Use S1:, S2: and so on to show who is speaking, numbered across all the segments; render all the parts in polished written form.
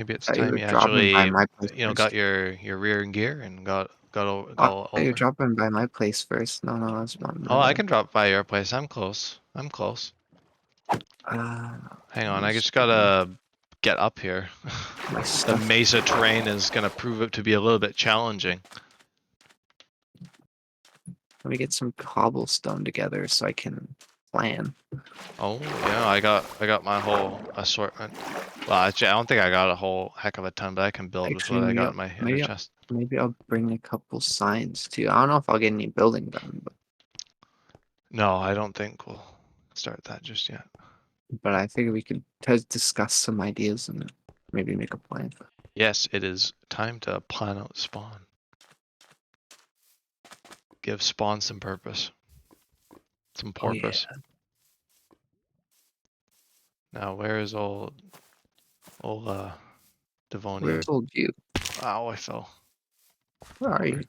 S1: Maybe it's
S2: I thought you
S1: time
S2: were
S1: you
S2: dropping by
S1: actually,
S2: my place
S1: got
S2: first.
S1: your rear gear and got
S2: I thought you were
S1: over.
S2: dropping by my place first. No, that's
S1: Oh,
S2: my
S1: I
S2: bad.
S1: can drop by your place. I'm close. I'm close.
S2: Uh,
S1: Hang
S2: let
S1: on,
S2: me
S1: I
S2: just
S1: just gotta get up here.
S2: my
S1: The
S2: stuff.
S1: mesa terrain is gonna prove it to be a little bit challenging.
S2: Let me get some cobblestone together so I can plan.
S1: Oh yeah, I got my whole assortment. Well, actually, I don't think I got a whole heck of a ton, but I can build with
S2: Actually,
S1: what I got in my inner
S2: maybe,
S1: chest.
S2: maybe I'll bring a couple signs too. I don't know if I'll get any building done,
S1: No, I don't think we'll start that just yet.
S2: but I figure we could discuss some ideas and maybe make a plan.
S1: Yes, it is time to plan out spawn. Give spawn some purpose. Some
S2: Oh yeah.
S1: porpoise. Now, where is old Devonian?
S2: Where told you?
S1: Ow, I fell.
S2: Where are you?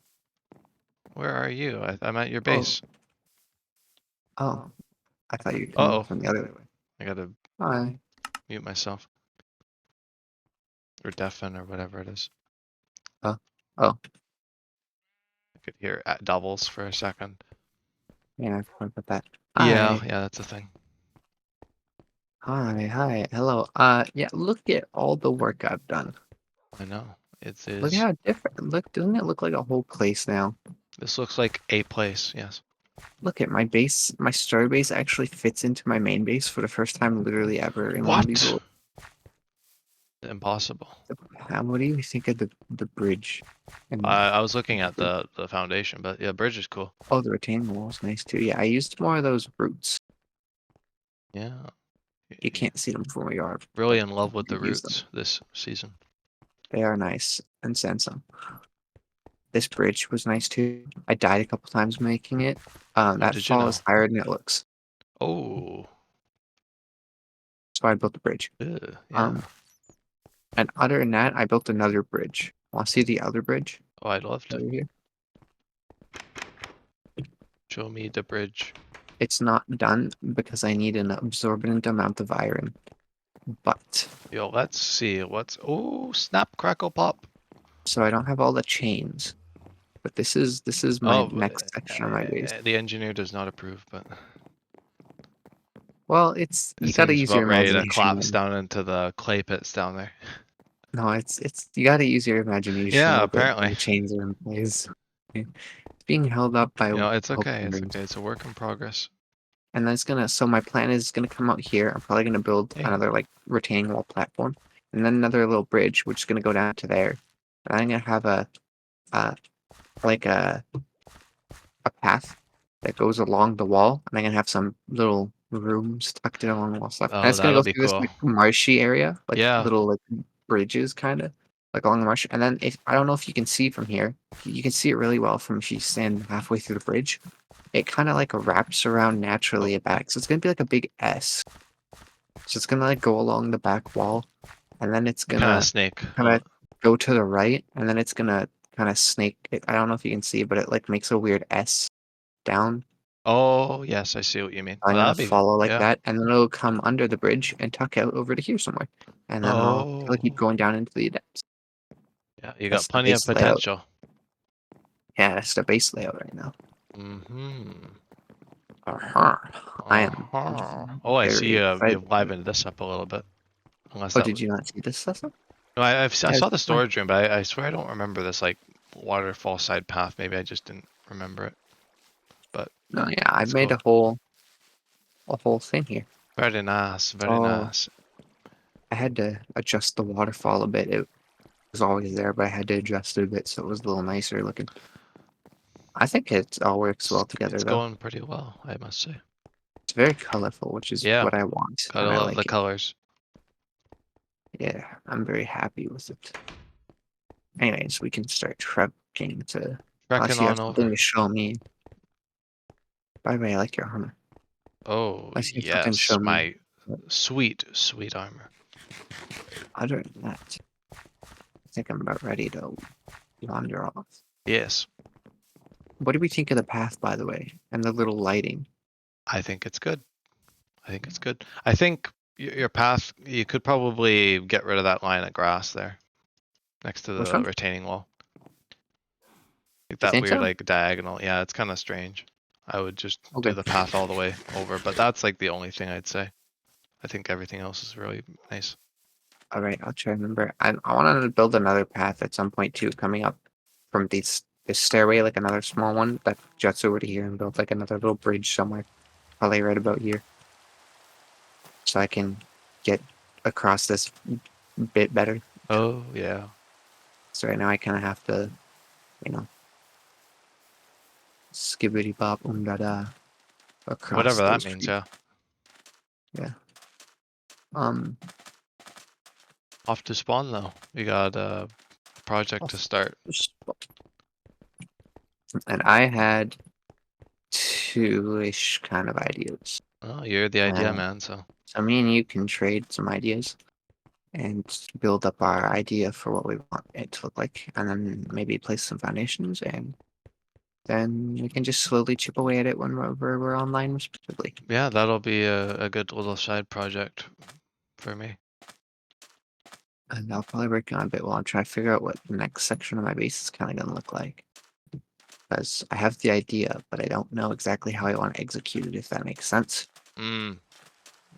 S1: Where are you? I'm at your
S2: Oh,
S1: base.
S2: oh. I thought you were coming
S1: Uh-oh.
S2: from the other way.
S1: I gotta
S2: Hi.
S1: mute myself. Or deafen or whatever it is.
S2: Oh, oh.
S1: I could hear at doubles for a second.
S2: Yeah, I forgot about that.
S1: Yeah,
S2: Hi.
S1: that's a thing.
S2: Hi. Hello. Yeah. Look at all the work I've done.
S1: I know. It
S2: Look
S1: is.
S2: how different. Look, doesn't it look like a whole place now?
S1: This looks like a place, yes.
S2: Look at my base. My starter base actually fits into my main base for the first time, literally ever in one of these
S1: What?
S2: worlds.
S1: Impossible.
S2: What do you think of the bridge? And
S1: I was looking at the foundation, but yeah, bridge is cool.
S2: oh, the retaining wall is nice too. Yeah, I used more of those roots.
S1: Yeah.
S2: You can't see them from where you are,
S1: Really
S2: but
S1: in love with
S2: you
S1: the
S2: use them.
S1: roots this season.
S2: They are nice and send some. This bridge was nice too. I died a couple times making it.
S1: Oh,
S2: That
S1: did you
S2: fall
S1: know?
S2: is higher than it looks.
S1: Oh,
S2: So I built the bridge.
S1: yeah.
S2: Um, and other than that, I built another bridge. Want to see the other bridge
S1: Oh, I'd love to.
S2: over here?
S1: Show me the bridge.
S2: It's not done because I need an absorbent amount of iron. But
S1: Yo, let's see. Oh, snap, crackle, pop.
S2: so I don't have all the chains. But this is my
S1: Oh,
S2: next section of my base.
S1: the engineer does not approve, but
S2: Well, it's you
S1: this
S2: gotta
S1: thing's
S2: use your
S1: about ready to
S2: imagination,
S1: collapse
S2: man.
S1: down into the clay pits down there.
S2: No, it's you gotta use your imagination a
S1: Yeah,
S2: little bit when
S1: apparently.
S2: the chains are in place. It's being held up by
S1: It's
S2: oak
S1: okay. It's
S2: beams.
S1: okay. It's a work in progress.
S2: And then it's gonna so my plan is gonna come out here. I'm probably gonna build
S1: Hey,
S2: another like retaining wall platform. And then another little bridge, which is gonna go down to there. And I'm gonna have uh like a path that goes along the wall, and I'm gonna have some little rooms tucked in along the wall stuff. And
S1: oh,
S2: it's gonna
S1: that'll
S2: go
S1: be
S2: through this
S1: cool.
S2: like marshy area, like
S1: Yeah.
S2: little like bridges kind of like along the marsh. And then if I don't know if you can see from here, you can see it really well from if you stand halfway through the bridge. It kind of like wraps around naturally
S1: Oh,
S2: at back. So it's gonna be like a big S. So it's gonna like go along the back wall, and then it's
S1: kind of
S2: gonna
S1: snake.
S2: kind of go to the right, and then it's gonna kind of snake. I don't know if you can see, but it like makes a weird S down.
S1: Oh, yes, I see what you mean.
S2: I'm
S1: Oh,
S2: gonna
S1: that'd be,
S2: follow like
S1: yeah.
S2: that, and then it'll come under the bridge and tuck out over to here somewhere. And then it'll keep
S1: Oh,
S2: going down into the depths.
S1: yeah. You got
S2: That's the
S1: plenty of
S2: base layout.
S1: potential.
S2: Yeah, that's the base layout right now.
S1: Mm-hmm.
S2: Uh-huh. I am
S1: Uh-huh. Oh, I see
S2: very excited.
S1: you've livened this up a little bit. Unless
S2: Oh,
S1: that
S2: did
S1: was,
S2: you not see this lesson?
S1: no, I
S2: Yeah,
S1: saw
S2: it's
S1: the
S2: fine.
S1: storage room, but I swear I don't remember this like waterfall side path. Maybe I just didn't remember it. But
S2: No, yeah, I
S1: that's
S2: made
S1: cool.
S2: a whole thing here.
S1: Very nice, very
S2: So
S1: nice.
S2: I had to adjust the waterfall a bit. It was always there, but I had to adjust it a bit so it was a little nicer looking. I think it all works well
S1: It's
S2: together though.
S1: going pretty well, I must say.
S2: It's very colorful, which is
S1: Yeah,
S2: what I want,
S1: gotta
S2: and I
S1: love the
S2: like it.
S1: colors.
S2: Yeah, I'm very happy with it. Anyways, we can start trekking to,
S1: Trekking
S2: unless you have
S1: on
S2: something
S1: over.
S2: to show me. By the way, I like your armor.
S1: Oh,
S2: Unless you have something to
S1: yes,
S2: show me.
S1: my sweet, sweet armor.
S2: Other than that, I think I'm about ready to wander off.
S1: Yes,
S2: What do we think of the path, by the way, and the little lighting?
S1: I think it's good. I think it's good. I think your path, you could probably get rid of that line of grass there next to
S2: Which
S1: the
S2: one?
S1: retaining wall. Like
S2: You
S1: that
S2: think
S1: weird
S2: so?
S1: like diagonal. Yeah, it's kind of strange. I would just do
S2: Okay.
S1: the path all the way over, but that's like the only thing I'd say. I think everything else is really nice.
S2: All right, I'll try to remember. I want to build another path at some point too, coming up from this stairway, like another small one that juts over to here and build like another little bridge somewhere, probably right about here, so I can get across this bit better.
S1: Oh, yeah.
S2: So right now I kind of have to, you know, skibbity bop da da across
S1: Whatever that
S2: those
S1: means,
S2: trees.
S1: yeah.
S2: Yeah. Um.
S1: Off to spawn though. We got a project to start.
S2: And I had two-ish kind of ideas.
S1: Oh, you're the idea man, so.
S2: So me and you can trade some ideas and build up our idea for what we want it to look like, and then maybe place some foundations, and then we can just slowly chip away at it whenever we're online, respectively.
S1: Yeah, that'll be a good little side project for me.
S2: And I'll probably work on a bit while I'm trying to figure out what the next section of my base is kind of going to look like. Because I have the idea, but I don't know exactly how I want to execute it, if that makes sense.
S1: I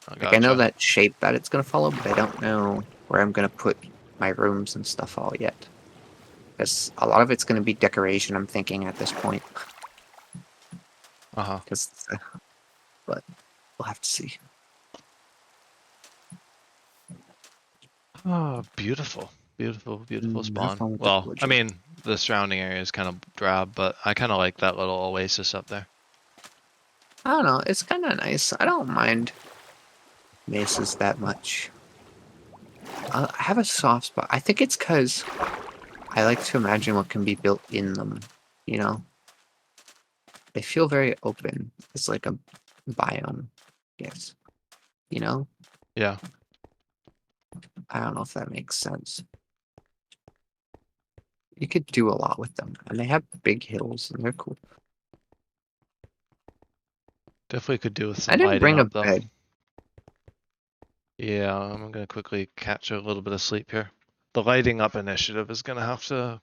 S2: Like, I know
S1: gotcha.
S2: that shape that it's going to follow, but I don't know where I'm going to put my rooms and stuff all yet. Because a lot of it's going to be decoration, I'm thinking, at this point.
S1: Uh-huh.
S2: But we'll have to see.
S1: Oh, beautiful. Beautiful, beautiful
S2: Have
S1: spawn.
S2: fun with the
S1: Well, I
S2: villager.
S1: mean, the surrounding area is kind of drab, but I kind of like that little oasis up there.
S2: I don't know. It's kind of nice. I don't mind mesas that much. I have a soft spot. I think it's because I like to imagine what can be built in them. You know, they feel very open. It's like a biome. Yes. You know,
S1: Yeah,
S2: I don't know if that makes sense. You could do a lot with them, and they have big hills, and they're cool.
S1: definitely could do with
S2: I
S1: some
S2: didn't
S1: lighting
S2: bring a
S1: up though.
S2: bed.
S1: Yeah, I'm gonna quickly catch a little bit of sleep here. The lighting up initiative is gonna have to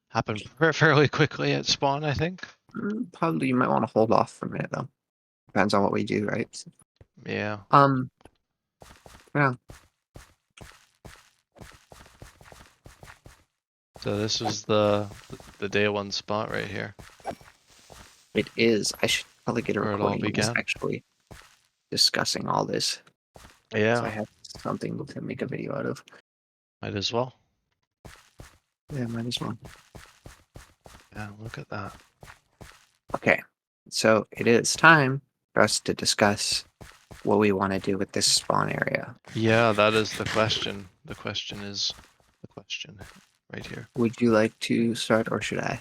S1: happen fairly quickly at spawn, I think.
S2: Probably you might want to hold off for a minute though. Depends on what we do, right?
S1: Yeah.
S2: Yeah.
S1: So this was the day one spot right here,
S2: It is. I should probably get a
S1: where it all
S2: recording of us
S1: began.
S2: actually discussing all this. So I
S1: Yeah,
S2: have something to make a video out of.
S1: might as well.
S2: Yeah, might as well.
S1: Yeah, look at that.
S2: Okay. So it is time for us to discuss what we want to do with this spawn area.
S1: Yeah, that is the question. The question is the question right here.
S2: Would you like to start or should I?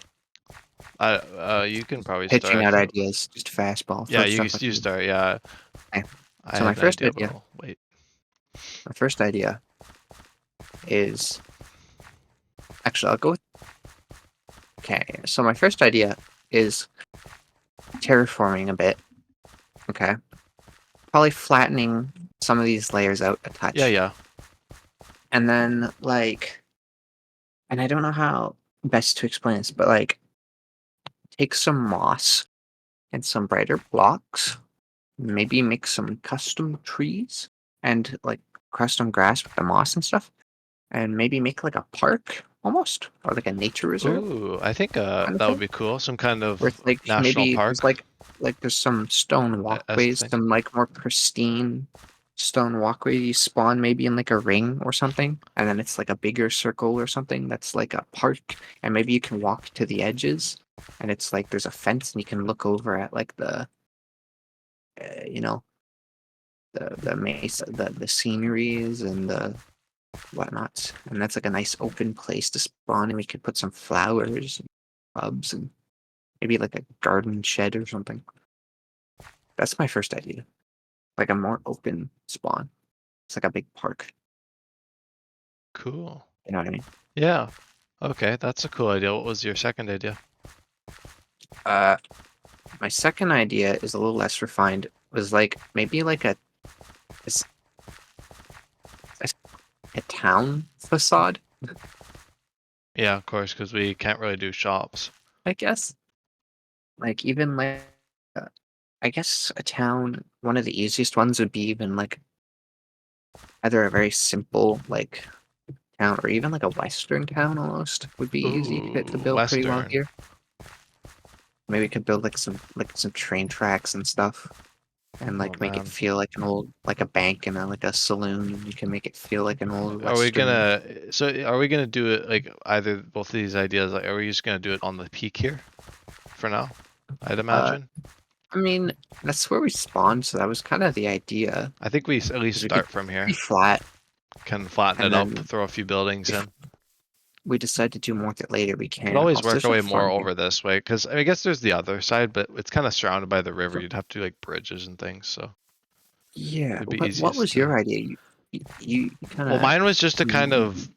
S1: You can probably start,
S2: Pitching
S1: I
S2: out
S1: think.
S2: ideas, just fastball,
S1: Yeah,
S2: throw
S1: you
S2: stuff at
S1: you
S2: me.
S1: start. Yeah,
S2: Okay.
S1: I
S2: So
S1: had an idea, but I'll wait.
S2: my first idea is actually I'll go with okay. So my first idea is terraforming a bit. Okay. Probably flattening some of these layers out a
S1: Yeah,
S2: touch.
S1: yeah.
S2: And then like and I don't know how best to explain this, but like take some moss and some brighter blocks, maybe make some custom trees and like custom grass with the moss and stuff, and maybe make like a park almost, or like a nature reserve
S1: Ooh, I think
S2: kind of
S1: that would
S2: thing.
S1: be cool. Some kind
S2: Where
S1: of
S2: it's like
S1: national
S2: maybe there's
S1: park
S2: like there's some stone
S1: as the
S2: walkways,
S1: thing.
S2: some like more pristine stone walkway you spawn maybe in like a ring or something, and then it's like a bigger circle or something that's like a park, and maybe you can walk to the edges, and it's like there's a fence and you can look over at like the you know the mesa, the sceneries and the whatnot, and that's like a nice open place to spawn, and we could put some flowers, and shrubs, and maybe like a garden shed or something. That's my first idea. Like a more open spawn. It's like a big park.
S1: Cool.
S2: You know what I mean?
S1: Yeah. Okay, that's a cool idea. What was your second idea?
S2: Uh, my second idea is a little less refined. Was like maybe like a a town facade,
S1: Yeah, of course, because we can't really do shops.
S2: I guess. Like even like uh, I guess a town. One of the easiest ones would be even like either a very simple like town or even like a western town almost would be easy to
S1: Ooh,
S2: build pretty well
S1: Western.
S2: here. Maybe we could build like some train tracks and stuff, and
S1: Oh
S2: like make it
S1: man.
S2: feel like an old like a bank and like a saloon. And you can make it feel like an old
S1: Are we
S2: western.
S1: gonna are we gonna do it like either both of these ideas, like are we just gonna do it on the peak here for now? I'd
S2: Uh,
S1: imagine.
S2: I mean that's where we spawned, so that was kind of the idea.
S1: I think we at least
S2: Because we could
S1: start from
S2: be
S1: here.
S2: flat,
S1: Can flatten
S2: and
S1: it up,
S2: then
S1: throw a few buildings
S2: if
S1: in.
S2: we decide to do more with it later, we
S1: Could
S2: can.
S1: always
S2: Also,
S1: work
S2: there's
S1: our
S2: some
S1: way more
S2: fun here.
S1: over this way, because I guess there's the other side, but it's kind of surrounded by the river. You'd have to do like bridges and things, so
S2: Yeah.
S1: it'd be
S2: What
S1: easiest
S2: was
S1: to.
S2: your idea? You kind
S1: Well,
S2: of.
S1: mine was just to kind of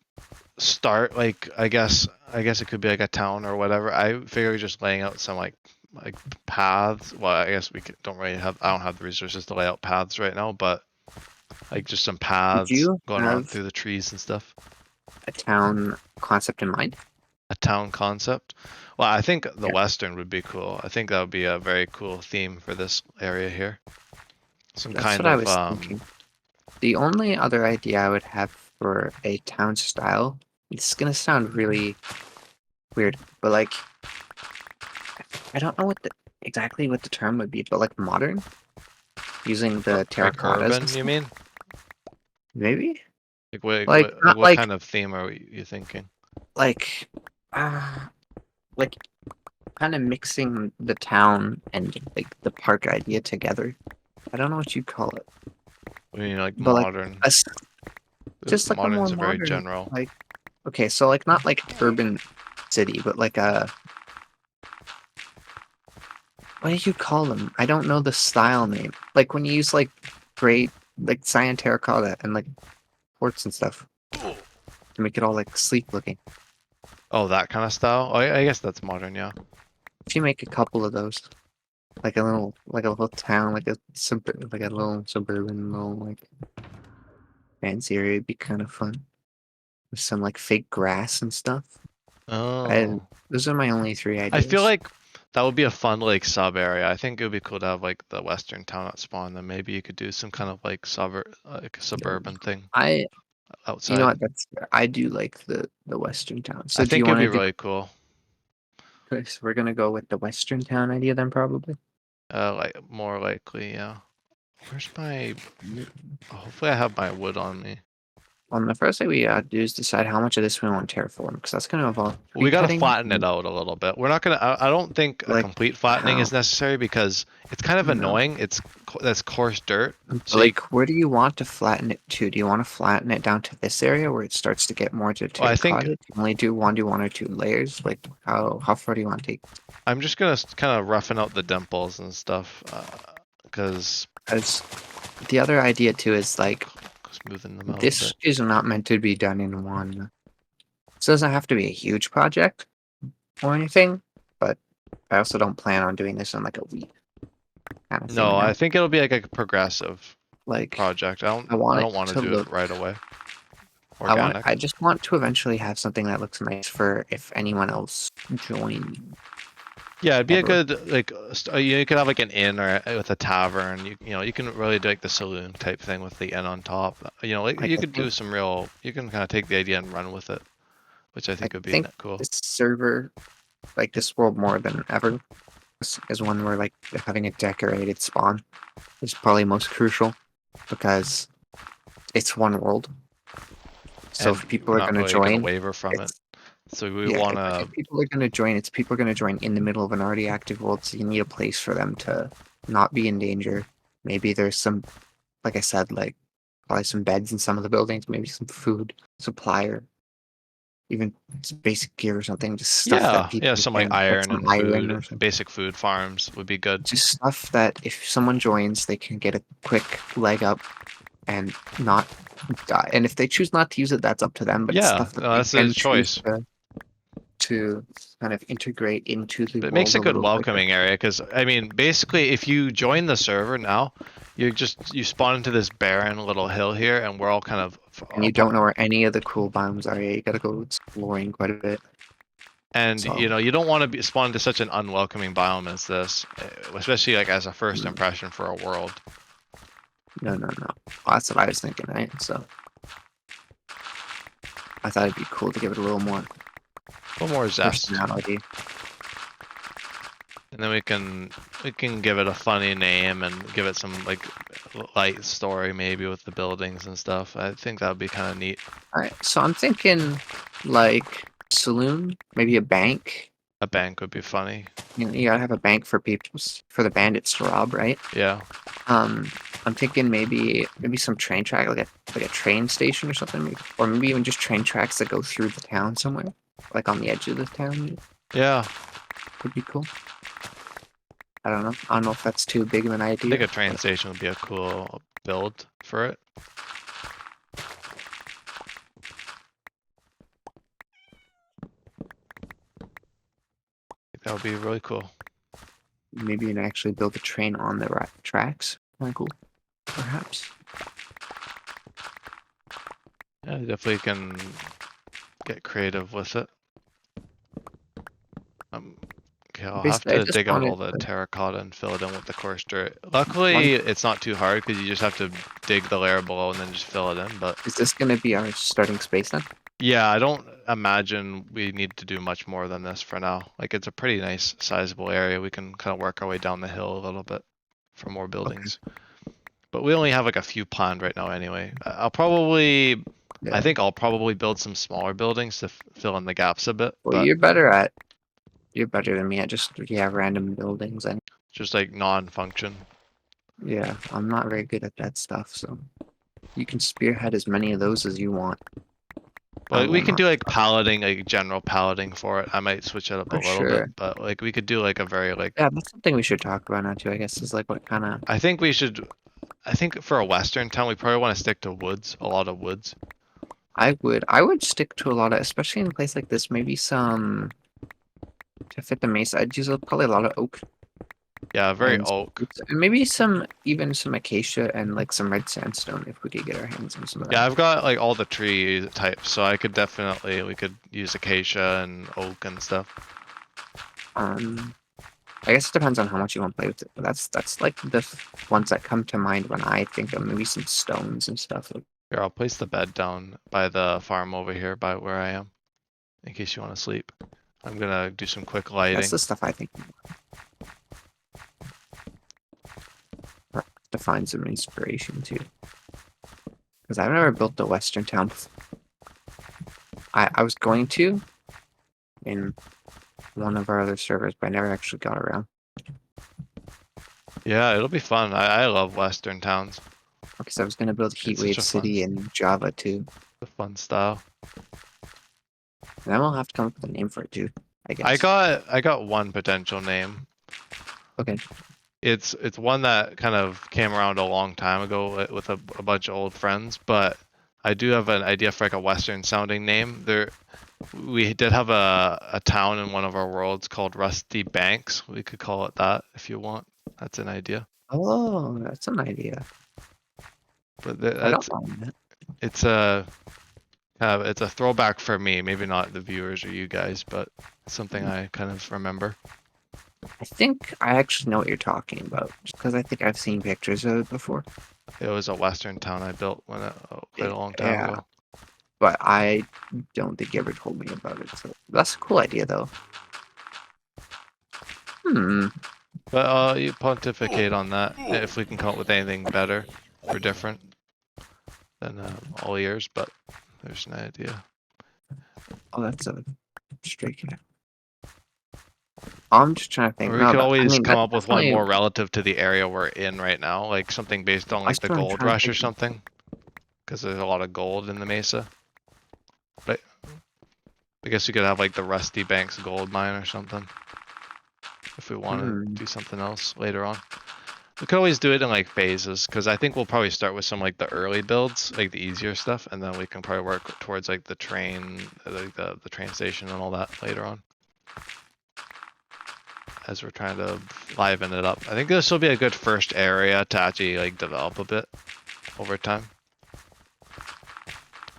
S1: start like I guess it could be like a town or whatever. I figure just laying out some like paths. Well, I guess don't really have. I don't have the resources to lay out paths right now, but like just some
S2: Did
S1: paths
S2: you
S1: going around
S2: have
S1: through the trees and stuff.
S2: a town concept in mind?
S1: A town concept. Well, I think the
S2: Yeah,
S1: Western would be cool. I think that would be a very cool theme for this area here. Some
S2: that's
S1: kind
S2: what I
S1: of
S2: was thinking. The only other idea I would have for a town style, it's gonna sound really weird, but like I don't know exactly what the term would be, but like modern, using the
S1: like
S2: terracottas and
S1: urban, you
S2: stuff.
S1: mean?
S2: Maybe
S1: Like what
S2: like
S1: what like
S2: not
S1: what kind of theme are you thinking?
S2: like uh like kind of mixing the town and like the park idea together. I don't know what you call it,
S1: I mean like
S2: but like
S1: modern.
S2: a s just like a more
S1: Moderns are very
S2: modern
S1: general.
S2: like okay, so like not like urban city, but like a what do you call them? I don't know the style name. Like when you use like gray like cyan terracotta and like quartz and stuff to make it all like sleek looking.
S1: Oh, that kind of style. Oh, I guess that's modern, yeah.
S2: If you make a couple of those, like a little town, like a little suburban little like fancy area, it'd be kind of fun with some like fake grass and stuff. I
S1: Oh,
S2: those are my only three
S1: I feel
S2: ideas.
S1: like that would be a fun like sub area. I think it would be cool to have like the Western town at spawn. Then maybe you could do some kind of like like
S2: Yeah.
S1: suburban thing
S2: I you know
S1: outside.
S2: what that's I do like the western town.
S1: I
S2: So do you
S1: think it'd
S2: want
S1: be
S2: to do
S1: really cool.
S2: okay, so we're gonna go with the western town idea then probably.
S1: Like more likely, yeah. Where's my? Hopefully, I have my wood on me.
S2: Well, the first thing we do is decide how much of this we want to terraform because that's gonna involve
S1: We
S2: tree
S1: gotta
S2: cutting.
S1: flatten it out a little bit. We're not gonna. I don't think a
S2: Like
S1: complete flattening
S2: how?
S1: is necessary because it's kind of
S2: No.
S1: annoying. That's coarse dirt. So you,
S2: Like where do you want to flatten it to? Do you want to flatten it down to this area where it starts to get more to
S1: well, I think
S2: terracotta? Do you only do one or two layers? Like how far do you want to take?
S1: I'm just gonna kind of roughen out the dimples and stuff, because
S2: Because the other idea too is like
S1: smoothing them out a
S2: this
S1: bit.
S2: is not meant to be done in one. This doesn't have to be a huge project or anything, but I also don't plan on doing this in like a week kind of thing,
S1: No,
S2: you
S1: I
S2: know?
S1: think it'll be like a progressive
S2: Like
S1: project.
S2: I
S1: I
S2: want it
S1: don't want to
S2: to
S1: do it
S2: look
S1: right away. Organic.
S2: I just want to eventually have something that looks nice for if anyone else joins
S1: Yeah, it'd be a
S2: ever.
S1: good like you could have like an inn or with a tavern. You know you can really do like the saloon type thing with the inn on top. You know like
S2: Like
S1: you
S2: I
S1: could
S2: think
S1: do some real. You can kind of take the idea and run with it, which I
S2: I
S1: think would be
S2: think
S1: cool.
S2: this server, like this world more than ever, is one where like having a decorated spawn is probably most crucial because it's one world. So
S1: And
S2: if people
S1: we're
S2: are
S1: not
S2: gonna
S1: really gonna
S2: join,
S1: waver from it.
S2: it's
S1: So we
S2: yeah,
S1: want
S2: if
S1: to.
S2: people are gonna join, it's people are gonna join in the middle of an already active world, so you need a place for them to not be in danger. Maybe there's some, like I said, like probably some beds in some of the buildings, maybe some food, supply, or even some basic gear or something, just stuff that
S1: Yeah,
S2: people
S1: some like
S2: can get
S1: iron
S2: some
S1: and
S2: iron
S1: food,
S2: or something.
S1: basic food farms would be good.
S2: Just stuff that if someone joins, they can get a quick leg up and not die. And if they choose not to use it, that's up to them. But
S1: Yeah,
S2: stuff that
S1: no,
S2: they
S1: that's a
S2: can choose
S1: choice.
S2: to kind of integrate into the
S1: It makes
S2: world
S1: a
S2: a
S1: good
S2: little quicker.
S1: welcoming area because I mean, basically, if you join the server now, you spawn into this barren little hill here, and we're all kind of
S2: And you don't know where any of the cool biomes are yet. You gotta go exploring quite a bit.
S1: And
S2: So
S1: you don't want to be spawn into such an unwelcoming biome as this, especially like as a first impression for a world.
S2: no. Well, that's what I was thinking, right? So I thought it'd be cool to give it a little more
S1: A little more zest,
S2: personality.
S1: and then we can give it a funny name and give it some like light story maybe with the buildings and stuff. I think that would be kind of neat.
S2: Alright, so I'm thinking like saloon, maybe a bank.
S1: A bank would be funny.
S2: You gotta have a bank for people for the bandits to rob, right?
S1: Yeah.
S2: Um, I'm thinking maybe some train track, like a train station or something, maybe. Or maybe even just train tracks that go through the town somewhere, like on the edge of the town.
S1: Yeah.
S2: Would be cool. I don't know. I don't know if that's too big of an
S1: I
S2: idea.
S1: think a train station would be a cool build for it. That would be really cool.
S2: Maybe you can actually build a train on the tracks. Kind of cool, perhaps.
S1: Yeah, you definitely can get creative with it. Okay, I'll have
S2: Basically, I
S1: to
S2: just
S1: dig out
S2: wanted
S1: all the
S2: to.
S1: terracotta and fill it in with the coarse dirt.
S2: One,
S1: Luckily, it's not too hard because you just have to dig the layer below and then just fill it in. But
S2: is this going to be our starting space then?
S1: yeah, I don't imagine we need to do much more than this for now. Like it's a pretty nice, sizable area. We can kind of work our way down the hill a little bit for more buildings. But we only have like a few planned right now anyway. I
S2: Yeah.
S1: think I'll probably build some smaller buildings to fill in the gaps a bit.
S2: Well,
S1: But
S2: you're better than me at just random buildings, and
S1: just like non-function.
S2: yeah, I'm not very good at that stuff. So you can spearhead as many of those as you want. I
S1: Well, we
S2: will
S1: can
S2: not.
S1: do like palleting, like general palleting for it. I might switch it up a
S2: For
S1: little bit,
S2: sure.
S1: but like we could do like a very like
S2: Yeah, that's something we should talk about now too. I guess is like what kind of.
S1: I think we should I think for a western town we probably want to stick to woods, a lot of woods.
S2: I would stick to a lot of, especially in a place like this. Maybe some to fit the mesa. I'd use probably a lot of oak
S1: Yeah, very
S2: and
S1: oak.
S2: maybe even some acacia and like some red sandstone if we could get our hands on some of
S1: Yeah,
S2: that.
S1: I've got like all the tree types, so I could definitely we could use acacia and oak and stuff.
S2: Um, I guess it depends on how much you want to play with it. But that's like the ones that come to mind when I think of maybe some stones and stuff.
S1: Here, I'll place the bed down by the farm over here by where I am, in case you want to sleep. I'm gonna do some quick
S2: That's
S1: lighting.
S2: the stuff I think. To find some inspiration too, because I've never built a western town before. I was going to in one of our other servers, but I never actually got around.
S1: Yeah, it'll be fun. I love western towns.
S2: Because I was going to build
S1: It's such
S2: Heatwave
S1: a fun,
S2: City in Java too.
S1: a fun style.
S2: And then we'll have to come up with a name for it too, I guess.
S1: I got one potential name.
S2: Okay.
S1: It's one that kind of came around a long time ago with a bunch of old friends, but I do have an idea for like a western sounding name. We did have a town in one of our worlds called Rusty Banks. We could call it that if you want. That's an idea.
S2: Oh, that's an idea.
S1: But
S2: I don't mind that.
S1: it's it's a throwback for me. Maybe not the viewers or you guys, but it's something I kind of remember.
S2: I think I actually know what you're talking about, just because I think I've seen pictures of it before.
S1: It was a western town I built quite a long time
S2: Yeah,
S1: ago.
S2: but I don't think you ever told me about it. So that's a cool idea, though.
S1: But you pontificate on that if we can come up with anything better or different than all ears. But there's an idea.
S2: Oh, that's a stray cat. I'm just trying to think.
S1: Or we
S2: No,
S1: could always come
S2: that's
S1: up with one
S2: definitely.
S1: more relative to the area we're in right now, like something based on like the
S2: That's what I'm
S1: gold
S2: trying to
S1: rush or
S2: think.
S1: something, because there's a lot of gold in the mesa. But I guess we could have like the Rusty Banks gold mine or something if we want to do something else later on. We could always do it in like phases, because I think we'll probably start with some like the early builds, like the easier stuff, and then we can probably work towards like the train, like the train station and all that later on. As we're trying to liven it up. I think this will be a good first area to actually like develop a bit over time.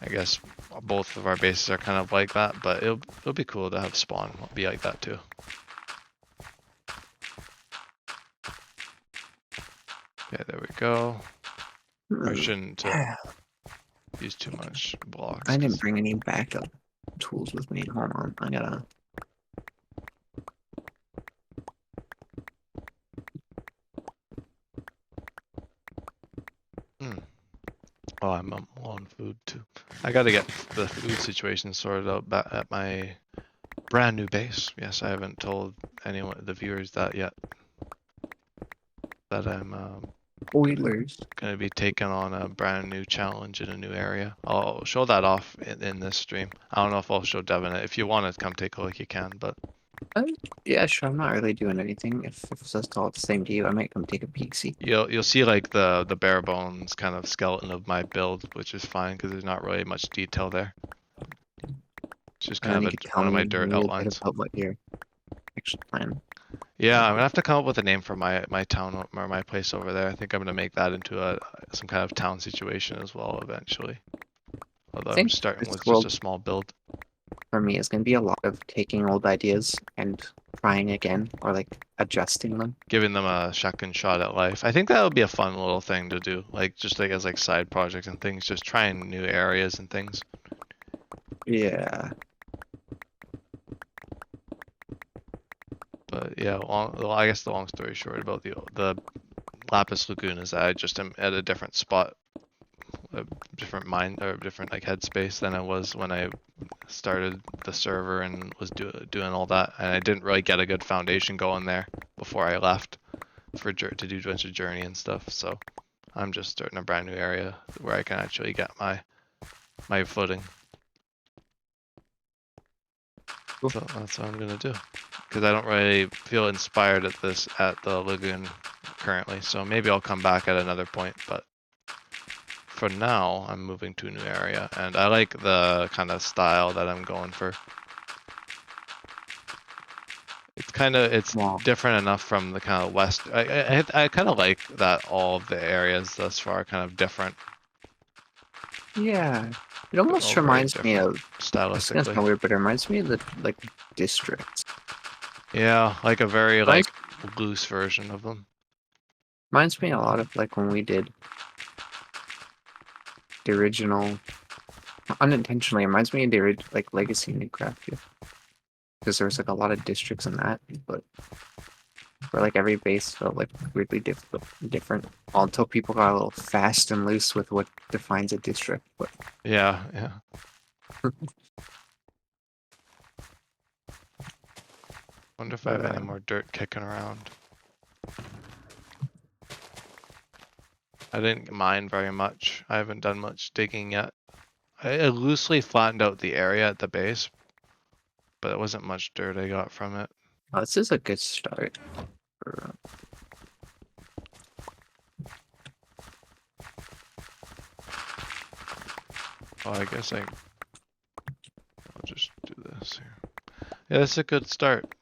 S1: I guess both of our bases are kind of like that, but it'll be cool to have spawn be like that too. Okay, there we go. I shouldn't use too much blocks.
S2: I didn't bring any backup tools with me. Hold on, I gotta.
S1: Oh, I'm low on food too. I gotta get the food situation sorted out back at my brand new base. Yes, I haven't told anyone, the viewers, that yet. That I'm
S2: Spoilers.
S1: gonna be taking on a brand new challenge in a new area. I'll show that off in this stream. I don't know if I'll show Devin it. If you want to come take a look, you can. But
S2: Yeah, sure. I'm not really doing anything. If it's just all the same to you, I might come take a peek. See.
S1: you'll see like the bare bones kind of skeleton of my build, which is fine because there's not really much detail there. It's just
S2: And
S1: kind
S2: then you
S1: of
S2: could tell
S1: one of
S2: me
S1: my
S2: a
S1: dirt
S2: little bit
S1: outlines.
S2: about what your actual plan.
S1: Yeah, I'm gonna have to come up with a name for my town or my place over there. I think I'm gonna make that into some kind of town situation as well eventually. Although
S2: I
S1: I'm
S2: think
S1: starting
S2: this
S1: with just
S2: world
S1: a small build.
S2: for me is going to be a lot of taking old ideas and trying again, or like adjusting them.
S1: Giving them a shotgun shot at life. I think that would be a fun little thing to do, like just like as like side projects and things, just trying new areas and things.
S2: Yeah.
S1: But yeah, well, I guess the long story short about the Lapis Lagoon is that I just am at a different spot, a different mind or different like headspace than I was when I started the server and was doing all that, and I didn't really get a good foundation going there before I left to do a bunch of journey and stuff. So I'm just starting a brand new area where I can actually get my footing.
S2: Cool.
S1: So that's what I'm gonna do, because I don't really feel inspired at the lagoon currently. So maybe I'll come back at another point, but for now I'm moving to a new area, and I like the kind of style that I'm going for. It's
S2: Wow.
S1: different enough from the kind of west. I kind of like that all of the areas thus far are kind of different,
S2: Yeah. It
S1: but
S2: almost
S1: all very
S2: reminds me
S1: different
S2: of. It's gonna
S1: stylistically.
S2: sound weird, but it reminds me of the like districts.
S1: Yeah, like a very
S2: Reminds,
S1: like loose version of them.
S2: reminds me a lot of like when we did the original. Unintentionally, it reminds me of the like Legacy Newcraft, yeah. Because there was like a lot of districts in that, but where like every base felt like weirdly different. All until people got a little fast and loose with what defines a district. But
S1: Yeah, yeah. Wonder if I have any more dirt kicking around. I didn't mine very much. I haven't done much digging yet. I loosely flattened out the area at the base, but it wasn't much dirt I got from it.
S2: this is a good start.
S1: Oh, I guess I'll just do this here. Yeah, that's a good start.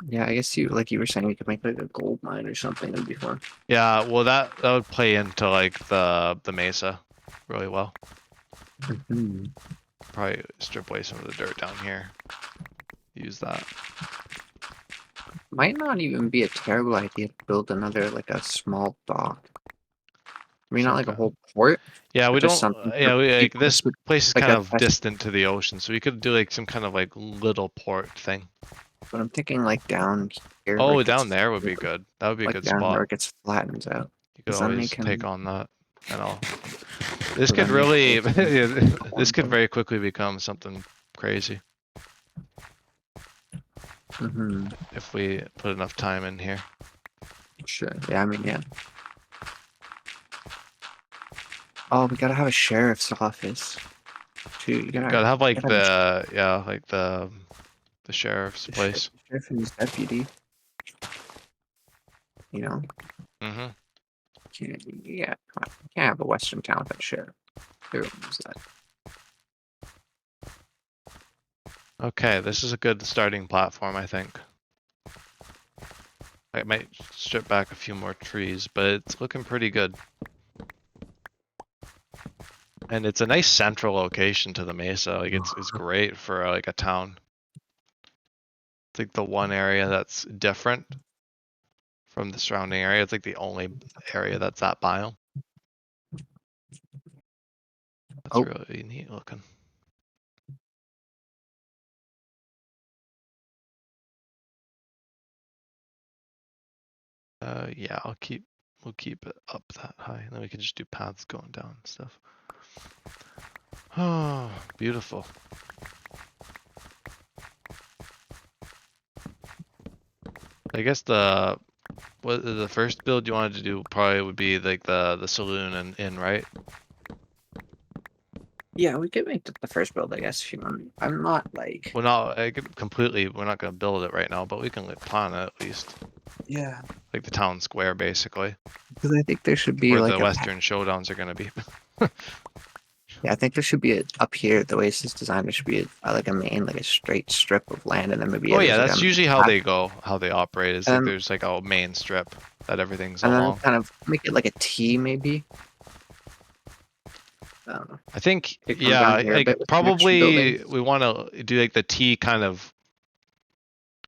S2: Yeah, I guess you were saying we could make like a gold mine or something. That'd be fun.
S1: Yeah, well that would play into like the mesa really well.
S2: Mm-hmm.
S1: Probably strip away some of the dirt down here. Use that.
S2: Might not even be a terrible idea to build another like a small dock. I mean, not like a whole port.
S1: Yeah, we
S2: But just
S1: don't.
S2: something for
S1: Yeah, like
S2: people
S1: this place is
S2: like
S1: kind
S2: a
S1: of distant to the ocean, so we could do like some kind of like little port thing.
S2: But I'm thinking like down here where
S1: Oh,
S2: it gets
S1: down there would be good. That would be a
S2: like
S1: good
S2: down where
S1: spot.
S2: it gets flattened out.
S1: You could
S2: Because then they
S1: always take
S2: can.
S1: on that, and all. This
S2: So
S1: could
S2: then they
S1: really,
S2: can
S1: this could very quickly become something crazy
S2: Mm-hmm.
S1: if we put enough time in here.
S2: Sure. Yeah. I mean, yeah. Oh, we gotta have a sheriff's office. Too. You
S1: Gotta have like
S2: gotta have
S1: the sheriff's
S2: a
S1: place.
S2: sheriff and his deputy. you know?
S1: Mm-hmm.
S2: Yeah, come on. You can't have a Western town without a sheriff. Everyone knows that.
S1: Okay, this is a good starting platform, I think. I might strip back a few more trees, but it's looking pretty good. And it's a nice central location to the mesa. Like it's great for like a town. It's like the one area that's different from the surrounding area. It's like the only area that's that biome. That's
S2: Oh,
S1: really neat looking. Yeah, we'll keep it up that high, and then we can just do paths going down and stuff. Oh, beautiful. I guess the first build you wanted to do probably would be like the saloon and inn, right?
S2: yeah, we could make the first build, I guess, if you want. I'm not like.
S1: Well, not completely. We're not gonna build it right now, but we can like plan it at least,
S2: Yeah.
S1: like the town square basically,
S2: Because I think there should be
S1: where
S2: like
S1: the
S2: a.
S1: Western showdowns are gonna be.
S2: Yeah, I think there should be up here. The way it's designed, there should be like a main, like a straight strip of land, and then maybe
S1: Oh yeah,
S2: there's like
S1: that's
S2: a
S1: usually how
S2: path,
S1: they go, how they operate. Is like
S2: and
S1: there's like a main strip that everything's
S2: and then
S1: along.
S2: kind of make it like a T, maybe. I don't know.
S1: I think,
S2: It come
S1: yeah,
S2: down here a
S1: like
S2: bit with the next building.
S1: probably we want to do like the T kind of.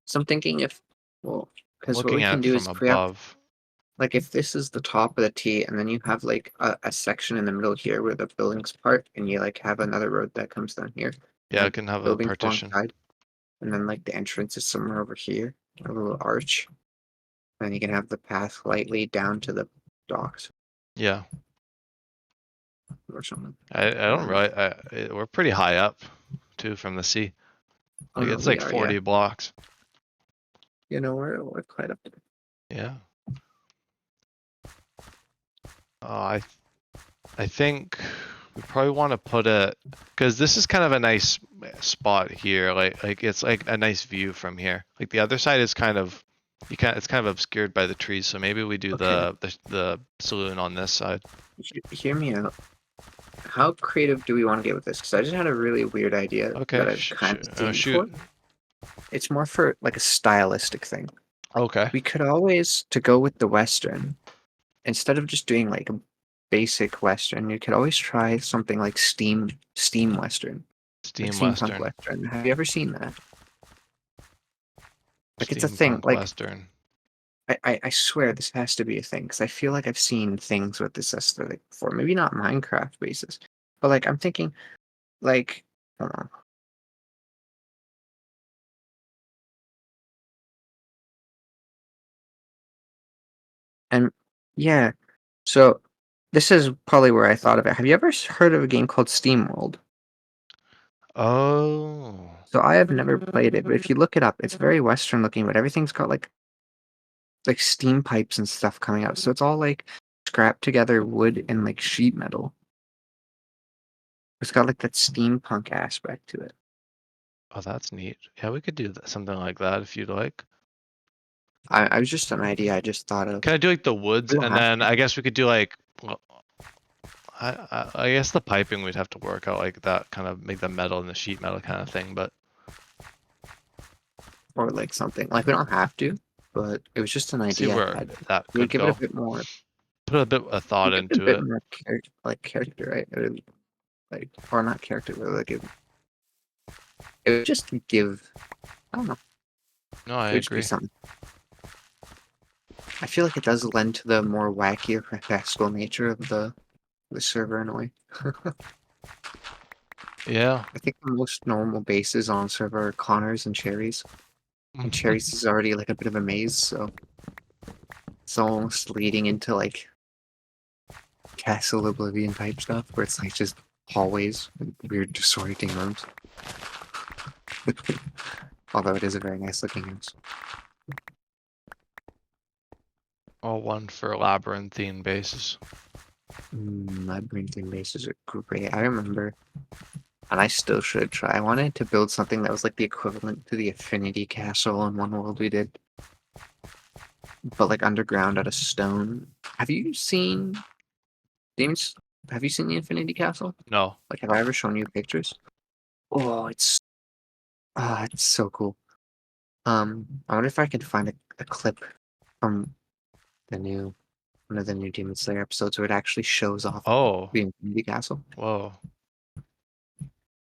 S2: So I'm thinking if, well,
S1: I'm
S2: because what
S1: looking
S2: we
S1: at
S2: can
S1: it
S2: do
S1: from
S2: is if we have
S1: above.
S2: like if this is the top of the T, and then you have like a section in the middle here where the buildings part, and you like have another road that comes down here, and
S1: Yeah, I
S2: the
S1: can have a
S2: buildings
S1: partition.
S2: alongside, and then like the entrance is somewhere over here, a little arch. And you can have the path lightly down to the docks
S1: Yeah,
S2: or something.
S1: I don't
S2: Um,
S1: really. We're pretty high up too from the sea.
S2: oh
S1: Like
S2: no,
S1: it's
S2: we
S1: like
S2: are, yeah.
S1: 40 blocks.
S2: You know, we're quite up there.
S1: Yeah. Uh, I think we probably want to put it because this is kind of a nice spot here. Like it's like a nice view from here. Like the other side is kind of it's kind of obscured by the trees. So maybe we do
S2: Okay,
S1: the saloon on this side.
S2: hear me out. How creative do we want to get with this? Because I just had a really weird idea
S1: Okay,
S2: that I've kind of seen
S1: shoot.
S2: before. It's more for like a stylistic thing.
S1: Okay.
S2: We could always, to go with the Western, instead of just doing like a basic Western, you could always try something like Steam Western, like
S1: Steam
S2: steampunk
S1: Western.
S2: Western. Have you ever seen that? Like it's a thing.
S1: Steampunk
S2: Like
S1: Western.
S2: I swear this has to be a thing because I feel like I've seen things with this aesthetic before. Maybe not Minecraft basis, but like I'm thinking like hold on. And yeah, so this is probably where I thought of it. Have you ever heard of a game called SteamWorld?
S1: Oh.
S2: So I have never played it, but if you look it up, it's very Western looking, but everything's got like steam pipes and stuff coming out. So it's all like scrapped together wood and like sheet metal. It's got like that steampunk aspect to it.
S1: Oh, that's neat. Yeah, we could do something like that if you'd like.
S2: I was just an idea I just thought of.
S1: Can I do like the woods
S2: We don't
S1: and
S2: have
S1: then
S2: to.
S1: I guess we could do like well, I guess the piping we'd have to work out like that kind of make the metal and the sheet metal kind of thing, but
S2: Or like something. Like we don't have to, but it was just an
S1: see
S2: idea I
S1: where
S2: had.
S1: that
S2: It would
S1: could
S2: give it a
S1: go.
S2: bit more.
S1: Put a bit of thought
S2: Give it a
S1: into
S2: bit
S1: it.
S2: more character, right? It would, like, or not character, but like it would just give. I don't know.
S1: No, I
S2: It would just be
S1: agree.
S2: something. I feel like it does lend to the more wacky or fantastical nature of the server in a way.
S1: Yeah.
S2: I think the most normal bases on server are Connors and Cherries, and Cherries is already like a bit of a maze, so it's almost leading into like Castle Oblivion type stuff, where it's like just hallways and weird disorienting rooms. Although it is a very nice looking house.
S1: All one for labyrinthine bases.
S2: Labyrinthine bases are great. I remember, and I still should try. I wanted to build something that was like the equivalent to the Affinity Castle in one world we did. but like underground out of stone. Have you seen James? Have you seen the Infinity Castle?
S1: No.
S2: Like, have I ever shown you pictures? Oh, it's so cool. I wonder if I could find a clip from the new one of the new Demon Slayer episodes where it actually shows off
S1: Oh.
S2: the Infinity Castle.
S1: Whoa.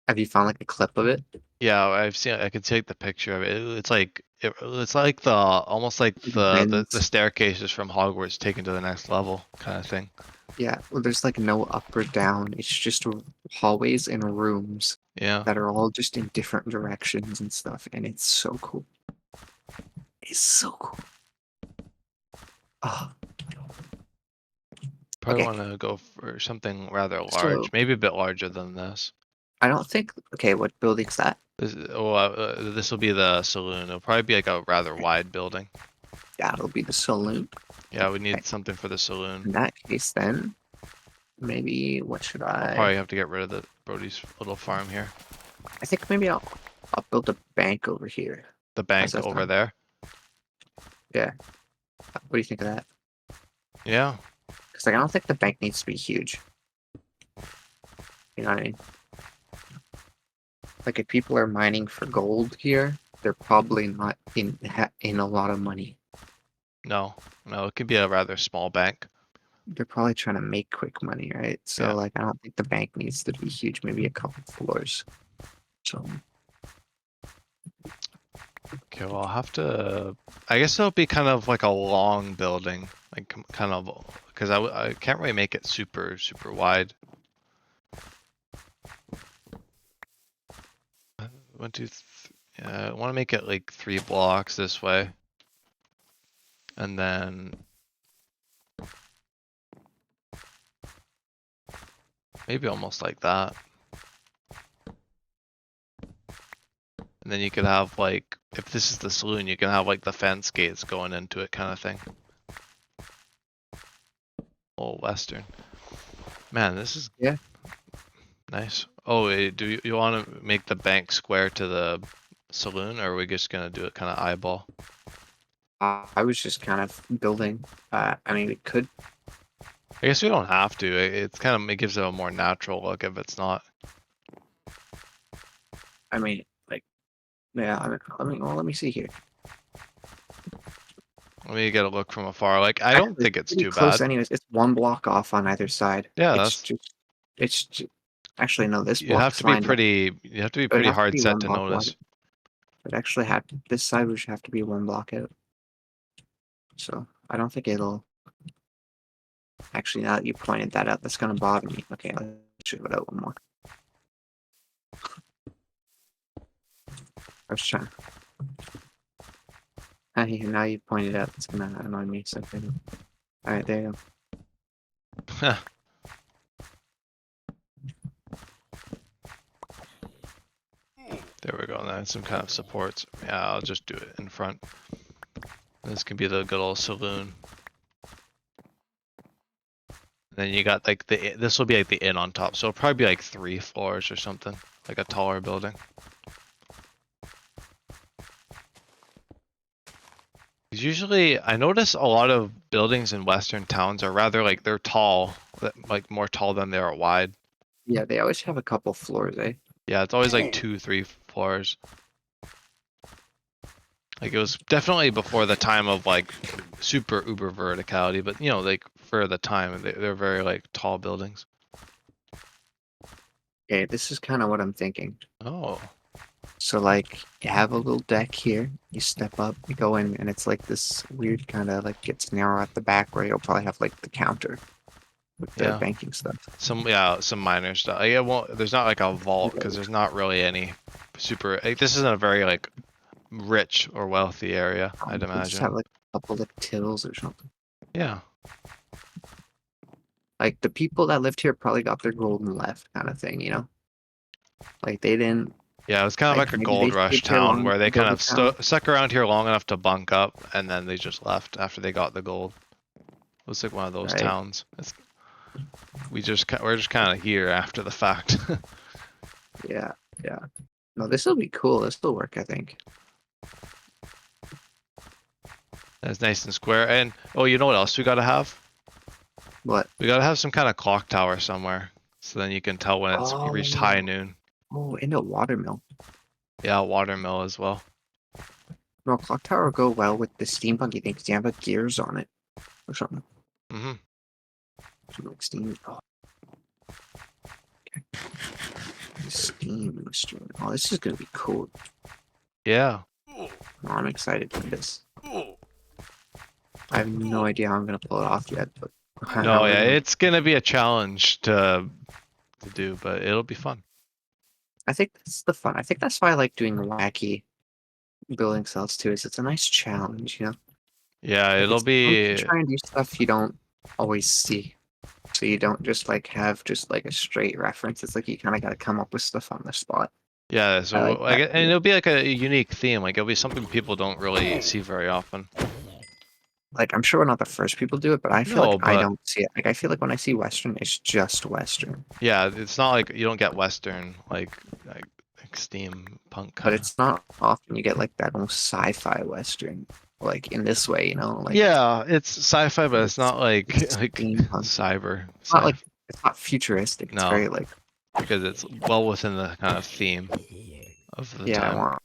S2: Have you found like a clip of it?
S1: Yeah, I've seen. I could take the picture of it. It's like it's like the almost like
S2: The
S1: the
S2: bends.
S1: staircases from Hogwarts taken to the next level kind of thing.
S2: Yeah, well, there's like no up or down. It's just hallways and rooms
S1: Yeah.
S2: that are all just in different directions and stuff, and it's so cool. It's so cool. Oh,
S1: Probably
S2: okay.
S1: want to go for something rather
S2: So
S1: large, maybe a bit larger than this.
S2: I don't think. Okay, what building's that?
S1: This will be the saloon. It'll probably be like a rather wide building.
S2: Yeah, it'll be the saloon.
S1: Yeah, we
S2: Okay.
S1: need something for the saloon.
S2: In that case, then maybe what should
S1: I'll
S2: I?
S1: probably have to get rid of the Brody's little farm here.
S2: I think maybe I'll build a bank over here.
S1: The
S2: How's
S1: bank
S2: that
S1: over
S2: sound?
S1: there.
S2: Yeah. What do you think of that?
S1: Yeah.
S2: Because like I don't think the bank needs to be huge. You know what I mean? Like if people are mining for gold here, they're probably not in a lot of money.
S1: No. No, it could be a rather small bank.
S2: They're probably trying to make quick money, right?
S1: Yeah.
S2: So like I don't think the bank needs to be huge. Maybe a couple floors. So
S1: Okay, well, I'll have to. I guess it'll be kind of like a long building, like kind of, because I can't really make it super wide. One, two, yeah, I want to make it like 3 blocks this way, and then maybe almost like that. And then you could have like, if this is the saloon, you can have like the fence gates going into it kind of thing. Oh, western. Man, this is
S2: yeah,
S1: nice. Oh, do you want to make the bank square to the saloon, or are we just gonna do it kind of eyeball?
S2: I was just kind of building. I mean, we could.
S1: I guess we don't have to. It's kind of, it gives it a more natural look if it's not.
S2: I mean, like, yeah. Well, let me see here.
S1: Let me get a look from afar. Like, I don't
S2: Actually,
S1: think
S2: it's
S1: it's
S2: pretty
S1: too
S2: close.
S1: bad.
S2: Anyways, it's one block off on either side.
S1: Yeah,
S2: It's
S1: that's,
S2: just. It's just, actually no. This
S1: you have
S2: block's
S1: to be
S2: lined up.
S1: pretty, you have to be
S2: It would
S1: pretty
S2: have to
S1: hard
S2: be
S1: set
S2: one
S1: to
S2: block wide.
S1: notice.
S2: It actually have this side would have to be one block out. So I don't think it'll. Actually, now that you pointed that out, that's gonna bother me. Okay, let's shoot it out one more. I was trying. Hey, now you pointed out, it's gonna annoy me. So, all right, there you go.
S1: There we go. Now some kind of supports. Yeah, I'll just do it in front. This can be the good old saloon. Then you got like this will be like the inn on top, so it'll probably be like 3 floors or something, like a taller building. 'Cause usually, I notice a lot of buildings in western towns are rather like they're tall, like more tall than they are wide.
S2: Yeah, they always have a couple floors, eh?
S1: Yeah, it's always like 2, 3 floors. Like it was definitely before the time of like super uber verticality, but you know, like for the time, they're very like tall buildings.
S2: Okay, this is kind of what I'm thinking.
S1: Oh,
S2: So, like, you have a little deck here. You step up, you go in, and it's like this weird kind of like gets narrow at the back where you'll probably have like the counter with the
S1: yeah.
S2: banking stuff.
S1: Some minor stuff. Yeah, well, there's not like a vault because there's not really any super. Like, this isn't a very like rich or wealthy area, I'd
S2: You just have
S1: imagine.
S2: like a couple like tills or something.
S1: Yeah,
S2: Like the people that lived here probably got their golden left, kind of thing, you know? Like they didn't
S1: yeah. It was kind of
S2: like
S1: like a
S2: maybe they
S1: gold rush
S2: stayed here long
S1: town
S2: enough
S1: where
S2: to
S1: they kind
S2: build a
S1: of
S2: town.
S1: stuck around here long enough to bunk up, and then they just left after they got the gold. It was like one of those
S2: Right.
S1: towns. We're just kind of here after the fact.
S2: Yeah, yeah. No, this will be cool. This will work, I think.
S1: That's nice and square. And oh, you know what else we gotta have?
S2: What?
S1: We gotta have some kind of clock tower somewhere, so then you can tell when it's reached high
S2: Oh,
S1: noon.
S2: oh, and a watermill.
S1: Yeah, water mill as well.
S2: No, a clock tower will go well with the steampunky thing because you have like gears on it or something.
S1: Mhm.
S2: Something like steam. Oh, okay. Steam stream. Oh, this is gonna be cool.
S1: Yeah.
S2: Oh, I'm excited for this. I have no idea how I'm gonna pull it off yet, but
S1: No,
S2: we're
S1: yeah,
S2: gonna.
S1: it's gonna be a challenge to do, but it'll be fun.
S2: I think that's the fun. I think that's why I like doing wacky building cells too. Is it's a nice challenge, you know?
S1: Yeah,
S2: Like
S1: it'll
S2: it's fun to
S1: be.
S2: try and do stuff you don't always see. So you don't just like have just like a straight reference. It's like you kind of got to come up with stuff on the spot.
S1: Yeah,
S2: I
S1: so
S2: like
S1: like,
S2: that
S1: and
S2: too.
S1: it'll be like a unique theme. Like it'll be something people don't really see very often.
S2: Like I'm sure we're not the first people to do it, but I feel like
S1: No,
S2: I
S1: but
S2: don't see it. Like I feel like when I see Western, it's just Western.
S1: yeah, it's not like you don't get Western like steampunk
S2: But
S1: kind of.
S2: it's not often you get like that almost sci-fi Western, like in this way, you know, like
S1: Yeah, it's sci-fi, but it's
S2: it's,
S1: not like
S2: it's
S1: like
S2: steampunk.
S1: cyber
S2: It's not
S1: sci.
S2: like it's not futuristic. It's
S1: No,
S2: very like
S1: because it's well within the kind of theme of the
S2: yeah, I
S1: time
S2: want.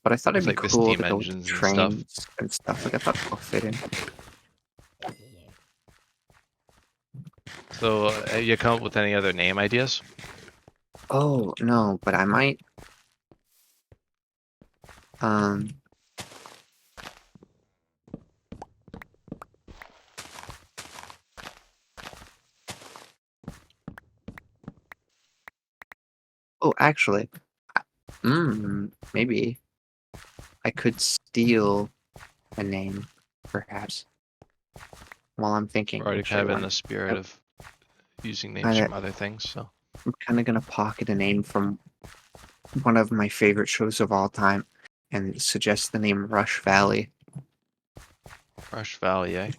S2: But I thought it'd
S1: with
S2: be
S1: like the
S2: cool to
S1: steam
S2: go with the
S1: engines and stuff.
S2: trains and stuff. Like I thought it'll fit in.
S1: So, you come up with any other name ideas?
S2: Oh no, but I might. Um. Oh, actually, maybe I could steal a name, perhaps. While I'm
S1: We're
S2: thinking,
S1: already
S2: I'll show
S1: kind
S2: you
S1: of in
S2: one.
S1: the spirit
S2: I,
S1: of using names
S2: I,
S1: from other things, so.
S2: I'm kind of gonna pocket a name from one of my favorite shows of all time, and suggest the name Rush Valley.
S1: Rush Valley, eh?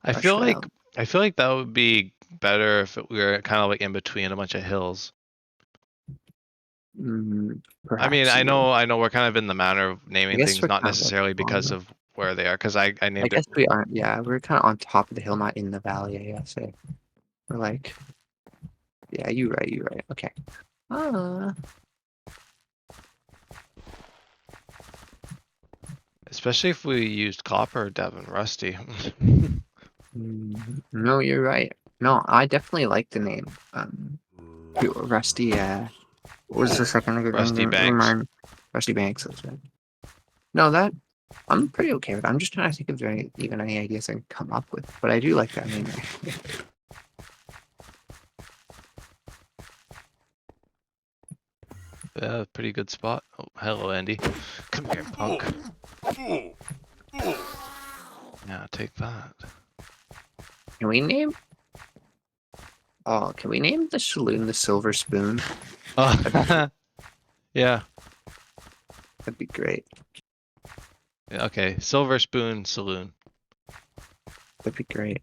S1: I
S2: Rush
S1: feel like
S2: Valley.
S1: I feel like that would be better if we were kind of like in between a bunch of hills. I mean,
S2: Perhaps you're right.
S1: I know we're kind of in the manner of
S2: I
S1: naming
S2: guess
S1: things,
S2: we're
S1: not
S2: kind of like
S1: necessarily
S2: on
S1: because
S2: the.
S1: of where they are, because I
S2: I
S1: named it.
S2: guess we aren't. Yeah, we're kind of on top of the hill, not in the valley. I guess. We're like, yeah, you're right. You're right. Okay. Uh,
S1: Especially if we used copper, Devin, rusty.
S2: no, you're right. No, I definitely like the name. Rusty. What was the second
S1: Rusty
S2: name?
S1: Banks.
S2: Remind Rusty Banks. That's right. No, that I'm pretty okay with. I'm just trying to think if there are even any ideas I can come up with. But I do like that name. Actually.
S1: Yeah, pretty good spot. Oh, hello, Andy. Come here, punk. Yeah, take that.
S2: Can we name? Oh, can we name the saloon the Silver Spoon?
S1: Oh, yeah.
S2: That'd be great.
S1: Yeah, okay, Silver Spoon Saloon.
S2: That'd be great.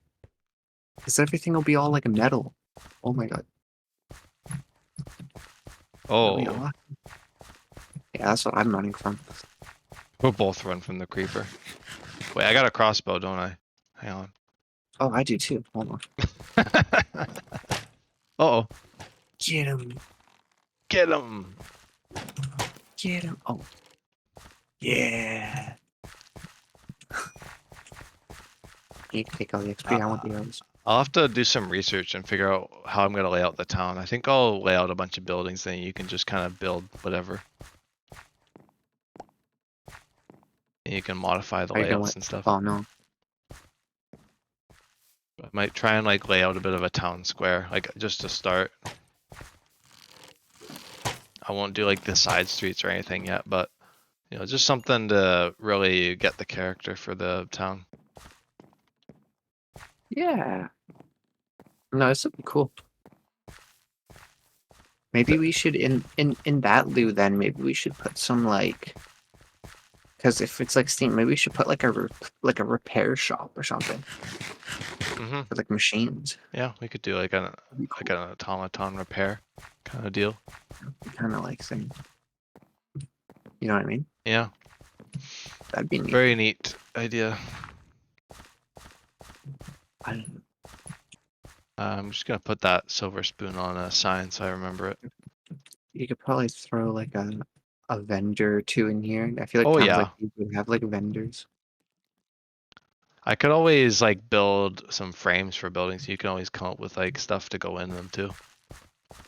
S2: Because everything will be all like metal. Oh my god. That'd be
S1: Oh,
S2: awesome. Yeah, that's what I'm running from.
S1: we'll both run from the creeper. Wait, I got a crossbow, don't I? Hang on.
S2: Oh, I do too. Hold on.
S1: Uh-oh.
S2: Get him.
S1: Get him!
S2: Get him. Oh. Yeah. You can take all the XP. I want the arms.
S1: I'll have to do some research and figure out how I'm going to lay out the town. I think I'll lay out a bunch of buildings, then you can just kind of build whatever. And you can modify the
S2: Are you gonna
S1: layouts
S2: what?
S1: and stuff.
S2: Oh no.
S1: I might try and like lay out a bit of a town square, like just to start. I won't do like the side streets or anything yet, but you know, just something to really get the character for the town.
S2: Yeah. No, this would be cool. Maybe we should in that loo then maybe we should put some like because if it's like Steam, maybe we should put like a repair shop or something
S1: Mm-hmm.
S2: for like machines.
S1: Yeah, we could do like an automaton repair kind of deal.
S2: Kind of like saying, you know what I mean?
S1: Yeah.
S2: That'd be neat.
S1: Very neat idea. I'm just gonna put that silver spoon on a sign so I remember it.
S2: You could probably throw like a vendor or two in here. I feel like
S1: Oh
S2: towns like
S1: yeah.
S2: these would have like vendors.
S1: I could always like build some frames for buildings. You can always come up with like stuff to go in them too.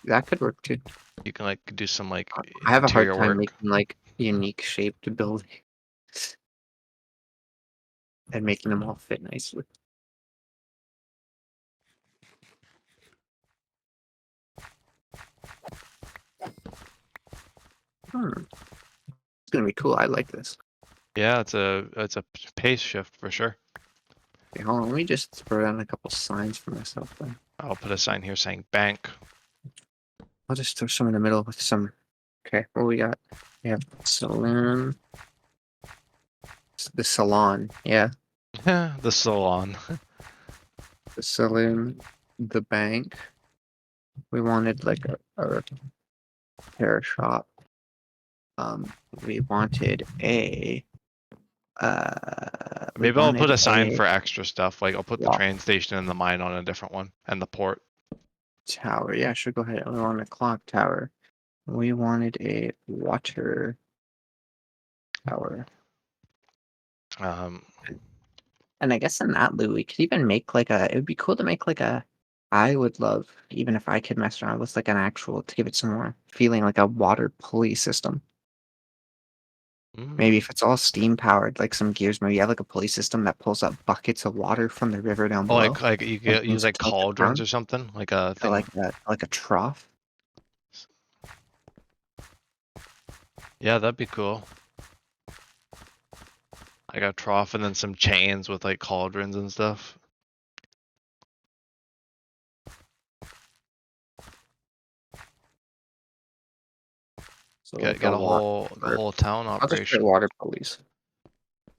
S2: That could work too.
S1: You can like do some like
S2: I have a hard
S1: interior
S2: time
S1: work.
S2: making like unique shaped buildings and making them all fit nicely. It's gonna be cool. I like this.
S1: Yeah, it's a pace shift for sure.
S2: Okay, hold on. Let me just throw down a couple signs for myself then.
S1: I'll put a sign here saying bank.
S2: I'll just throw some in the middle with some. Okay, what we got? We have saloon. The salon. Yeah,
S1: The salon.
S2: the saloon. The bank. We wanted like a repair shop. We wanted a we
S1: Maybe I'll put
S2: wanted
S1: a sign
S2: a
S1: for extra stuff. Like I'll put the
S2: clock
S1: train station and the mine on a different one and the port.
S2: tower. Yeah, sure. Go ahead. We wanted a clock tower. We wanted a water tower.
S1: Um,
S2: And I guess in that loop, we could even make like a. It would be cool to make like a. I would love, even if I could mess around with like an actual to give it some more feeling like a water pulley system. Maybe
S1: mm.
S2: if it's all steam powered, like some gears, maybe you have like a pulley system that pulls up buckets of water from the river down
S1: Oh,
S2: below
S1: like you
S2: and
S1: could use
S2: things
S1: like
S2: tilt it
S1: cauldrons
S2: down
S1: or something, like a
S2: to
S1: thing.
S2: like a trough.
S1: Yeah, that'd be cool. Like a trough and then some chains with like cauldrons and stuff.
S2: So
S1: Get
S2: like
S1: get
S2: a
S1: a
S2: water.
S1: whole town
S2: I'll just put
S1: operation.
S2: water pulleys.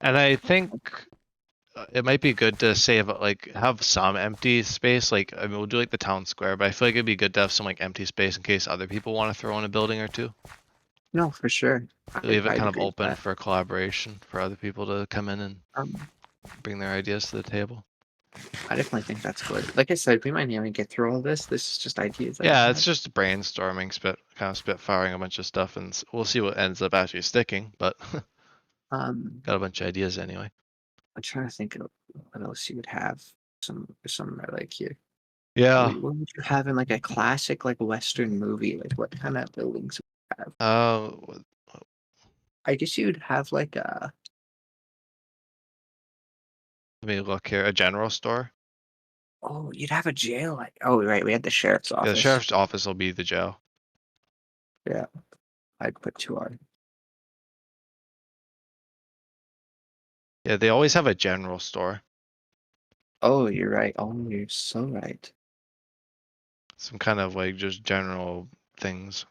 S1: And I think it might be good to save like have some empty space. Like I mean, we'll do like the town square, but I feel like it'd be good to have some like empty space in case other people want to throw in a building or two.
S2: No, for sure.
S1: Leave it
S2: I'd
S1: kind of
S2: agree with
S1: open
S2: that.
S1: for collaboration for other people to come in and
S2: Um,
S1: bring their ideas to the table.
S2: I definitely think that's good. Like I said, we might not even get through all this. This is just ideas that I
S1: Yeah, it's
S2: had.
S1: just brainstorming, kind of spitfiring a bunch of stuff, and we'll see what ends up actually sticking. But
S2: Um,
S1: got a bunch of ideas anyway.
S2: I'm trying to think of what else you would have. Some I like here.
S1: Yeah.
S2: What would you have in like a classic like Western movie? Like what kind of buildings would you have?
S1: Uh,
S2: I guess you'd have like a
S1: Let me look here. A general store.
S2: you'd have a jail like right, we had the sheriff's
S1: Yeah, the
S2: office.
S1: sheriff's office will be the jail.
S2: Yeah, I'd put two on.
S1: Yeah, they always have a general store.
S2: Oh, you're right. Oh, you're so right.
S1: Some kind of like just general things.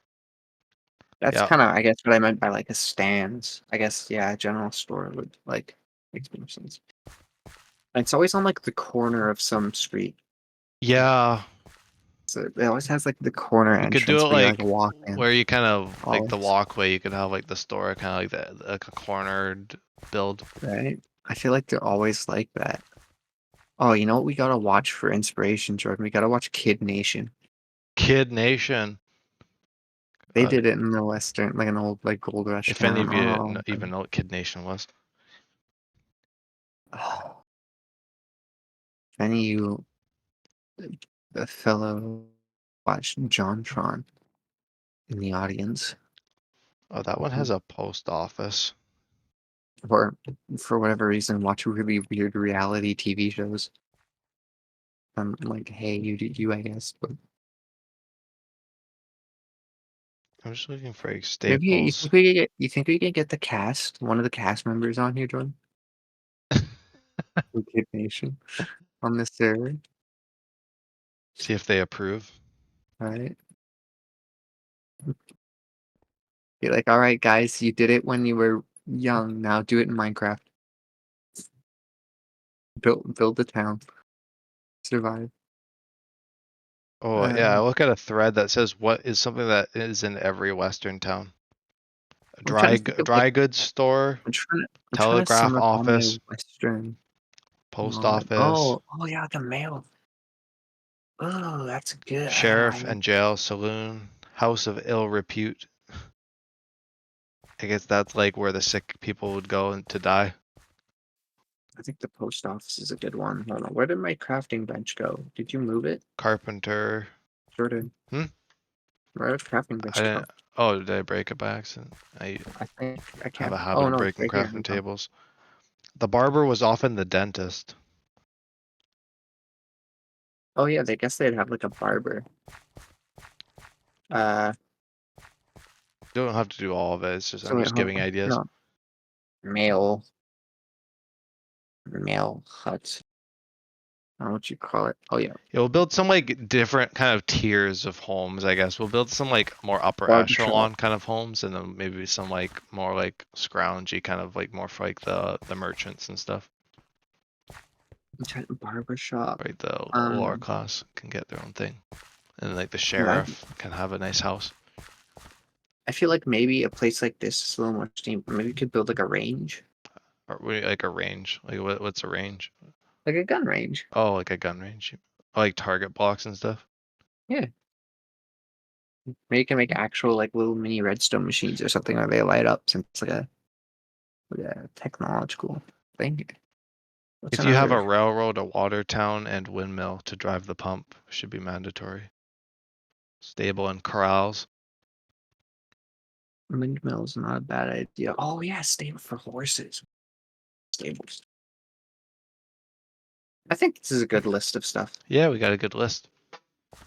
S2: That's
S1: Yeah.
S2: kind of I guess what I meant by like a stands. I guess yeah, a general store would like makes more sense. And it's always on like the corner of some street.
S1: Yeah.
S2: So it always has like the corner
S1: You could do
S2: entrance
S1: it
S2: where you like
S1: like
S2: walk in.
S1: where you kind of like the
S2: Always,
S1: walkway. You could have like the store kind of like that, like a cornered build.
S2: right? I feel like they're always like that. Oh, you know what we gotta watch for inspiration, Jordan? We gotta watch Kid Nation.
S1: Kid Nation.
S2: They
S1: Uh,
S2: did it in the Western, like an old like gold rush
S1: if any
S2: town.
S1: of you
S2: Oh,
S1: even know what Kid Nation was.
S2: oh. If any of you a fellow watch JonTron in the audience,
S1: Oh, that one has a post office.
S2: or for whatever reason watch really weird reality TV shows. I'm like, hey, you, I guess, but
S1: I'm just looking for
S2: maybe
S1: Staples.
S2: you think we can get the cast, one of the cast members on here, Jordan, for Kid Nation on this server,
S1: See if they approve.
S2: right? Be like, all right, guys, you did it when you were young. Now do it in Minecraft. Build the town. Survive.
S1: Oh yeah, I
S2: Uh,
S1: look at a thread that says what is something that is in every Western town.
S2: I'm trying to think of like
S1: dry goods store,
S2: I'm trying to
S1: telegraph
S2: sum up all my
S1: office,
S2: Western
S1: post
S2: knowledge.
S1: office,
S2: Oh yeah, the mail. Oh, that's good.
S1: sheriff and jail, saloon, house of ill repute. I guess that's like where the sick people would go to die.
S2: I think the post office is a good one. Hold on. Where did my crafting bench go? Did you move it?
S1: Carpenter.
S2: Jordan.
S1: Hmm?
S2: Where did crafting
S1: I
S2: bench go?
S1: didn't. Oh, did I break it by accident? I
S2: I think I
S1: have a
S2: can't.
S1: habit
S2: Oh
S1: of
S2: no, it's
S1: breaking
S2: right here.
S1: crafting
S2: Hold on.
S1: tables. The barber was often the dentist.
S2: Oh yeah, they guess they'd have like a barber. Uh,
S1: You don't have to do all of it. It's just
S2: so
S1: I'm
S2: wait,
S1: just
S2: hold
S1: giving
S2: on.
S1: ideas.
S2: No, mail hut. I don't know what you call it. Oh yeah,
S1: Yeah, we'll build some like different kind of tiers of homes, I guess. We'll build some like more upper
S2: barber shop.
S1: echelon kind of homes, and then maybe some like more like scroungy kind of like more for like the merchants and stuff.
S2: Barber shop.
S1: Right, the lower
S2: Um,
S1: class can get their own thing, and like the
S2: yeah,
S1: sheriff can have a nice house.
S2: I feel like maybe a place like this is a little more steam. Maybe we could build like a range,
S1: Or like a range. Like what's a range?
S2: like a gun range.
S1: Oh, like a gun range. Like target blocks and stuff.
S2: Yeah, maybe you can make actual like little mini redstone machines or something where they light up since it's like a technological thing. What's
S1: If you have a
S2: another
S1: railroad, a water town, and windmill to drive the pump, should be mandatory. Stable and corrals.
S2: windmill is not a bad idea. Oh yeah, stable for horses. Stables. I think this is a good list of stuff.
S1: Yeah, we got a good list.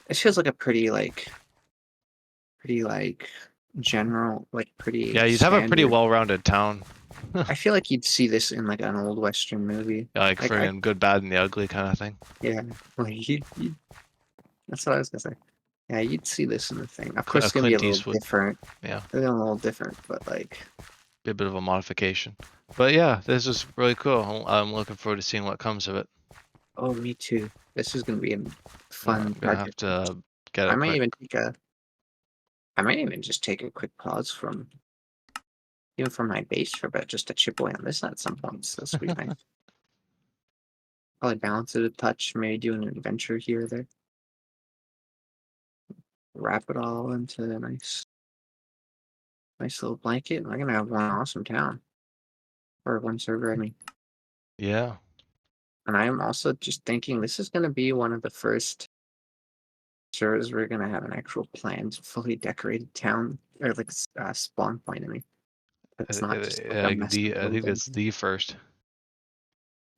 S2: It feels like a pretty general, like pretty
S1: Yeah, you'd have a pretty
S2: standard.
S1: well-rounded town.
S2: I feel like you'd see this in like an old Western movie.
S1: Yeah, like
S2: Like I
S1: friggin' good, bad, and the ugly kind of thing.
S2: yeah, like you that's what I was gonna say. Yeah, you'd see this in the thing. Of course
S1: A
S2: it's gonna be a
S1: Clint
S2: little
S1: Eastwood.
S2: different.
S1: Yeah,
S2: It's a little different, but like
S1: be a bit of a modification. But yeah, this is really cool. I'm looking forward to seeing what comes of it.
S2: oh me too. This is gonna be a
S1: I'm
S2: fun
S1: gonna have
S2: project.
S1: to get
S2: I
S1: a
S2: might
S1: quick.
S2: even take a I might even just take a quick pause from even from my base for a bit just to chip away on this at some points. This would be nice. Probably balance it a touch, maybe do an adventure here or there. Wrap it all into a nice little blanket. And I'm gonna have one awesome town. Or one server, I mean.
S1: Yeah,
S2: And I'm also just thinking this is gonna be one of the first servers we're gonna have an actual planned, fully decorated town or like spawn point, I mean. It's not just like a mess of
S1: I think
S2: buildings.
S1: it's the first.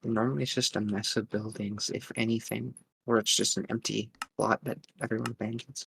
S2: Normally it's just a mess of buildings, if anything. Or it's just an empty plot that everyone abandons.